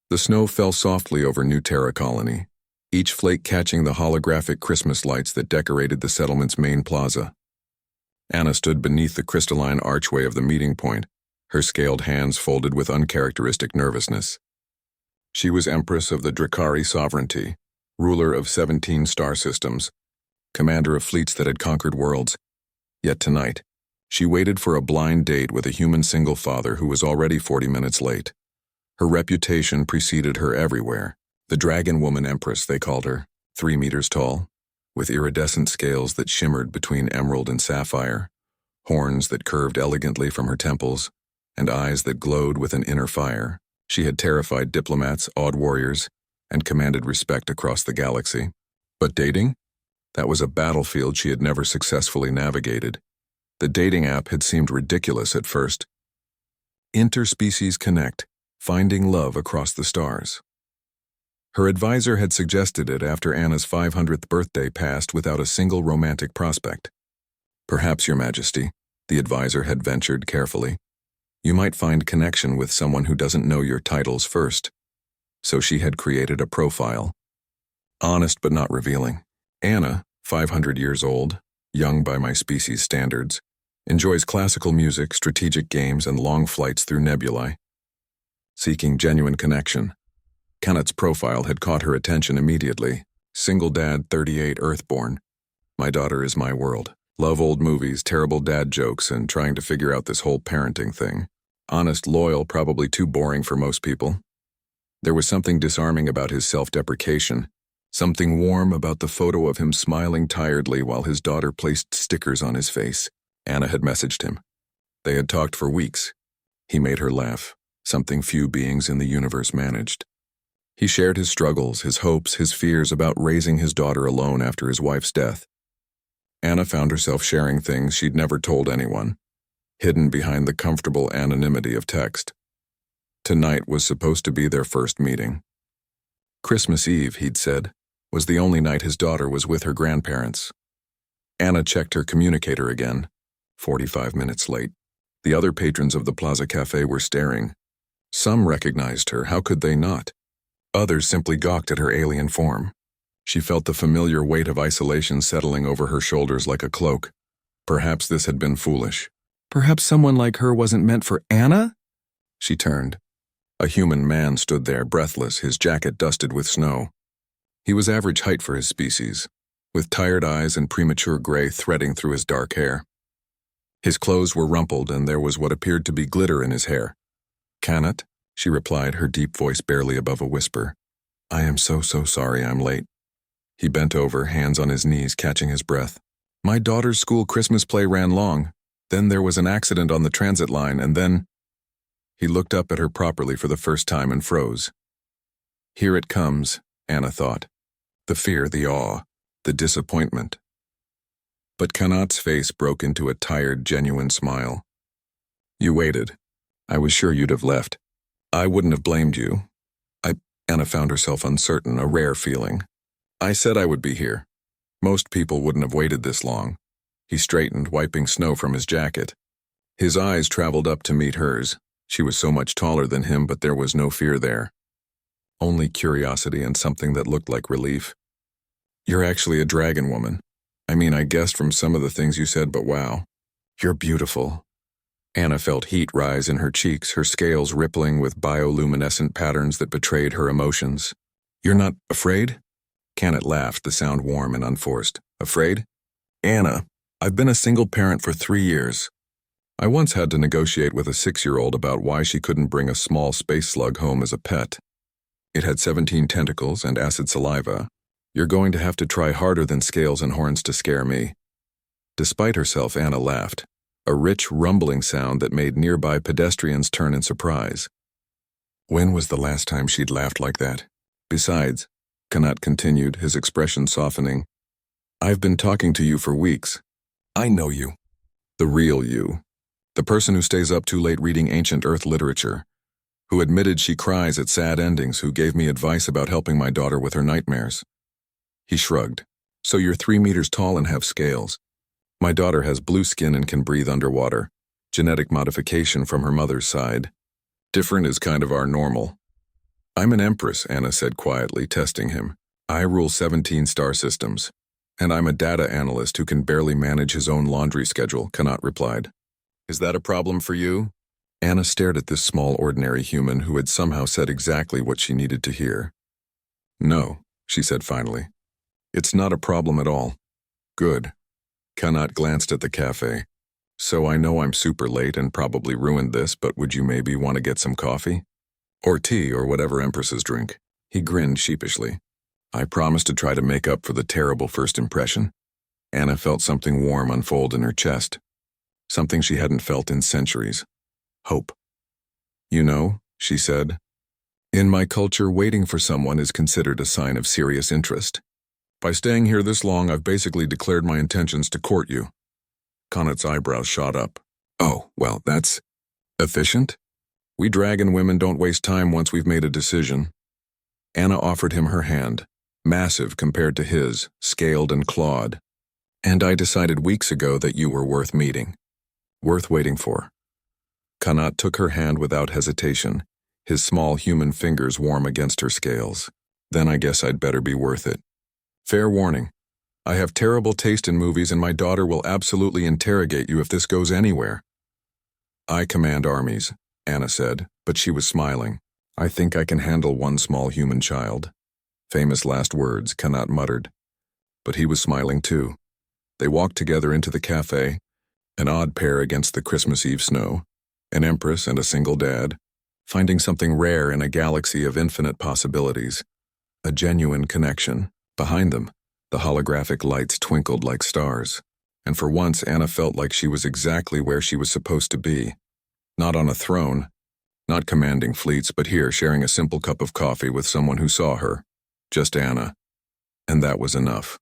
The snow fell softly over New Terra Colony, each flake catching the holographic Christmas lights that decorated the settlement's main plaza. Anna stood beneath the crystalline archway of the meeting point, her scaled hands folded with uncharacteristic nervousness. She was Empress of the Drakari sovereignty, ruler of 17 star systems, commander of fleets that had conquered worlds. Yet tonight, she waited for a blind date with a human single father who was already 40 minutes late. Her reputation preceded her everywhere. The dragon woman Empress, they called her, 3 meters tall, with iridescent scales that shimmered between emerald and sapphire, horns that curved elegantly from her temples, and eyes that glowed with an inner fire. She had terrified diplomats, awed warriors, and commanded respect across the galaxy. But dating? That was a battlefield she had never successfully navigated. The dating app had seemed ridiculous at first. Interspecies Connect, finding love across the stars. Her advisor had suggested it after Anna's 500th birthday passed without a single romantic prospect. Perhaps, Your Majesty, the advisor had ventured carefully, you might find connection with someone who doesn't know your titles first. So she had created a profile. Honest but not revealing. Anna, 500 years old, young by my species standards, enjoys classical music, strategic games, and long flights through nebulae. Seeking genuine connection. Kanat's profile had caught her attention immediately. Single dad, 38, Earthborn. My daughter is my world. Love old movies, terrible dad jokes, and trying to figure out this whole parenting thing. Honest, loyal, probably too boring for most people. There was something disarming about his self-deprecation, something warm about the photo of him smiling tiredly while his daughter placed stickers on his face. Anna had messaged him. They had talked for weeks. He made her laugh, something few beings in the universe managed. He shared his struggles, his hopes, his fears about raising his daughter alone after his wife's death. Anna found herself sharing things she'd never told anyone, hidden behind the comfortable anonymity of text. Tonight was supposed to be their first meeting. Christmas Eve, he'd said, was the only night his daughter was with her grandparents. Anna checked her communicator again, 45 minutes late. The other patrons of the Plaza Cafe were staring. Some recognized her, how could they not? Others simply gawked at her alien form. She felt the familiar weight of isolation settling over her shoulders like a cloak. Perhaps this had been foolish. Perhaps someone like her wasn't meant for Anna? She turned. A human man stood there, breathless, his jacket dusted with snow. He was average height for his species, with tired eyes and premature gray threading through his dark hair. His clothes were rumpled, and there was what appeared to be glitter in his hair. Kanat, she replied, her deep voice barely above a whisper. I am so sorry I'm late. He bent over, hands on his knees, catching his breath. My daughter's school Christmas play ran long. Then there was an accident on the transit line, and then... He looked up at her properly for the first time and froze. Here it comes, Anna thought. The fear, the awe, the disappointment. But Kanat's face broke into a tired, genuine smile. You waited. I was sure you'd have left. I wouldn't have blamed you. Anna found herself uncertain, a rare feeling. I said I would be here. Most people wouldn't have waited this long. He straightened, wiping snow from his jacket. His eyes traveled up to meet hers. She was so much taller than him, but there was no fear there. Only curiosity and something that looked like relief. You're actually a dragon woman. I mean, I guessed from some of the things you said, but wow. You're beautiful. Anna felt heat rise in her cheeks, her scales rippling with bioluminescent patterns that betrayed her emotions. You're not afraid? Kanat laughed, the sound warm and unforced. Afraid? Anna, I've been a single parent for 3 years. I once had to negotiate with a 6-year-old about why she couldn't bring a small space slug home as a pet. It had 17 tentacles and acid saliva. You're going to have to try harder than scales and horns to scare me. Despite herself, Anna laughed, a rich, rumbling sound that made nearby pedestrians turn in surprise. When was the last time she'd laughed like that? Besides, Kanat continued, his expression softening, I've been talking to you for weeks. I know you. The real you. The person who stays up too late reading ancient Earth literature, who admitted she cries at sad endings, who gave me advice about helping my daughter with her nightmares. He shrugged. So you're 3 meters tall and have scales. My daughter has blue skin and can breathe underwater. Genetic modification from her mother's side. Different is kind of our normal. I'm an Empress, Anna said quietly, testing him. I rule 17 star systems. And I'm a data analyst who can barely manage his own laundry schedule, Kanat replied. Is that a problem for you? Anna stared at this small ordinary human who had somehow said exactly what she needed to hear. No, she said finally. It's not a problem at all. Good. Kanat glanced at the cafe. So I know I'm super late and probably ruined this, but would you maybe want to get some coffee? Or tea or whatever Empresses drink. He grinned sheepishly. I promised to try to make up for the terrible first impression. Anna felt something warm unfold in her chest. Something she hadn't felt in centuries. Hope. You know, she said, in my culture, waiting for someone is considered a sign of serious interest. By staying here this long, I've basically declared my intentions to court you. Connaught's eyebrows shot up. Oh, well, that's efficient. We dragon women don't waste time once we've made a decision. Anna offered him her hand, massive compared to his, scaled and clawed. And I decided weeks ago that you were worth meeting. Worth waiting for. Connaught took her hand without hesitation, his small human fingers warm against her scales. Then I guess I'd better be worth it. Fair warning. I have terrible taste in movies and my daughter will absolutely interrogate you if this goes anywhere. I command armies, Anna said, but she was smiling. I think I can handle one small human child. Famous last words, Connaught muttered. But he was smiling too. They walked together into the cafe, an odd pair against the Christmas Eve snow, an Empress and a single dad, finding something rare in a galaxy of infinite possibilities. A genuine connection. Behind them, the holographic lights twinkled like stars, and for once Anna felt like she was exactly where she was supposed to be. Not on a throne, not commanding fleets, but here sharing a simple cup of coffee with someone who saw her. Just Anna. And that was enough.